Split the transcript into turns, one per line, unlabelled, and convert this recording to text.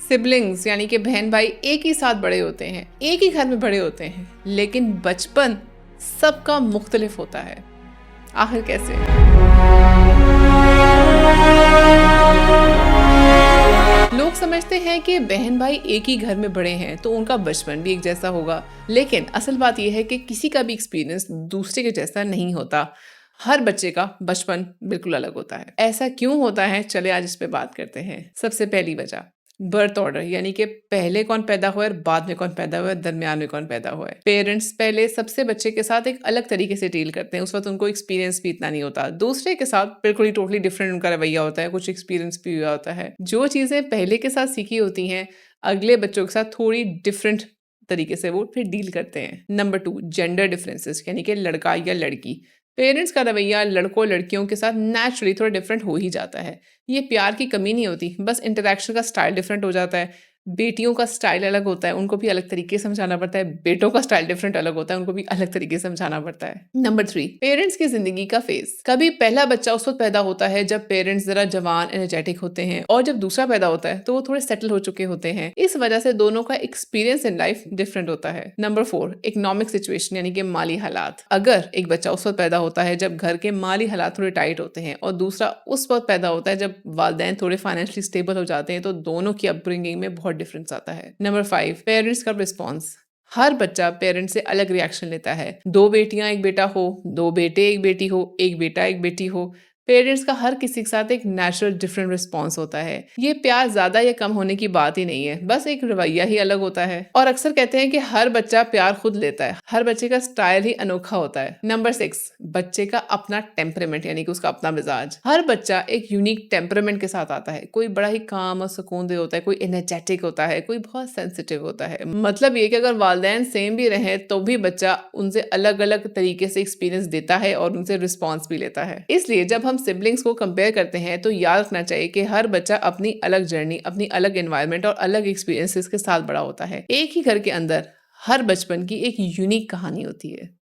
Siblings यानी कि बहन भाई एक ही साथ बड़े होते हैं, एक ही घर में बड़े होते हैं, लेकिन बचपन सबका मुख्तलिफ होता है। आखिर कैसे? लोग समझते हैं कि बहन भाई एक ही घर में बड़े हैं तो उनका बचपन भी एक जैसा होगा, लेकिन असल बात यह है कि किसी का भी एक्सपीरियंस दूसरे के जैसा नहीं होता। हर बच्चे का बचपन बिल्कुल अलग होता है। ऐसा क्यों होता है, चले आज इस पे बात करते हैं। सबसे पहली वजह, बर्थ ऑर्डर, यानी कि पहले कौन पैदा हुआ है और बाद में कौन पैदा हुआ है, दरमियान में कौन पैदा हुआ है। पेरेंट्स पहले सबसे बच्चे के साथ एक अलग तरीके से डील करते हैं, उस वक्त उनको एक्सपीरियंस भी इतना नहीं होता। दूसरे के साथ बिल्कुल ही टोटली डिफरेंट उनका रवैया होता है, कुछ एक्सपीरियंस भी हुआ होता है। जो चीज़ें पहले के साथ सीखी होती हैं, अगले बच्चों के साथ थोड़ी डिफरेंट तरीके से वो फिर डील करते हैं। नंबर 2, जेंडर डिफरेंसेस, यानी कि लड़का या लड़की। पेरेंट्स का रवैया लड़कों लड़कियों के साथ नेचुरली थोड़ा डिफरेंट हो ही जाता है। ये प्यार की कमी नहीं होती, बस इंटरेक्शन का स्टाइल डिफरेंट हो जाता है। बेटियों का स्टाइल अलग होता है, उनको भी अलग तरीके से समझाना पड़ता है। बेटों का स्टाइल डिफरेंट अलग होता है, उनको भी अलग तरीके से समझाना पड़ता है। नंबर 3, पेरेंट्स की जिंदगी का फेज। कभी पहला बच्चा उस वक्त पैदा होता है जब पेरेंट्स जरा जवान एनर्जेटिक होते हैं, और जब दूसरा पैदा होता है तो वो थोड़े सेटल हो चुके होते हैं। इस वजह से दोनों का एक्सपीरियंस इन लाइफ डिफरेंट होता है। नंबर 4, इकोनॉमिक सिचुएशन, यानी कि माली हालात। अगर एक बच्चा उस वक्त पैदा होता है जब घर के माली हालात थोड़े टाइट होते हैं, और दूसरा उस वक्त पैदा होता है जब वालिदैन थोड़े फाइनेंशियली स्टेबल हो जाते हैं, तो दोनों की अपब्रिंगिंग में बहुत डिफरेंस आता है। नंबर 5, पेरेंट्स का रिस्पॉन्स। हर बच्चा पेरेंट्स से अलग रिएक्शन लेता है। 2 बेटियां एक बेटा हो, 2 बेटे एक बेटी हो, एक बेटा एक बेटी हो, पेरेंट्स का हर किसी के साथ एक नेचुरल डिफरेंट रिस्पॉन्स होता है। ये प्यार ज्यादा या कम होने की बात ही नहीं है, बस एक रवैया ही अलग होता है। और अक्सर कहते हैं कि हर बच्चा प्यार खुद लेता है, हर बच्चे का स्टाइल ही अनोखा होता है। नंबर 6, बच्चे का अपना टेम्परामेंट, यानी कि उसका अपना मिजाज। हर बच्चा एक यूनिक टेम्परामेंट के साथ आता है। कोई बड़ा ही काम और सुकून दे होता है, कोई एनर्जेटिक होता है, कोई बहुत सेंसिटिव होता है। मतलब ये कि अगर वालिदैन सेम भी रहे तो भी बच्चा उनसे अलग अलग तरीके से एक्सपीरियंस देता है और उनसे रिस्पॉन्स भी लेता है। इसलिए जब हम सिबलिंग्स को कंपेयर करते हैं तो याद रखना चाहिए कि हर बच्चा अपनी अलग जर्नी, अपनी अलग एनवायरनमेंट और अलग एक्सपीरियंसेस के साथ बड़ा होता है। एक ही घर के अंदर हर बचपन की एक यूनिक कहानी होती है।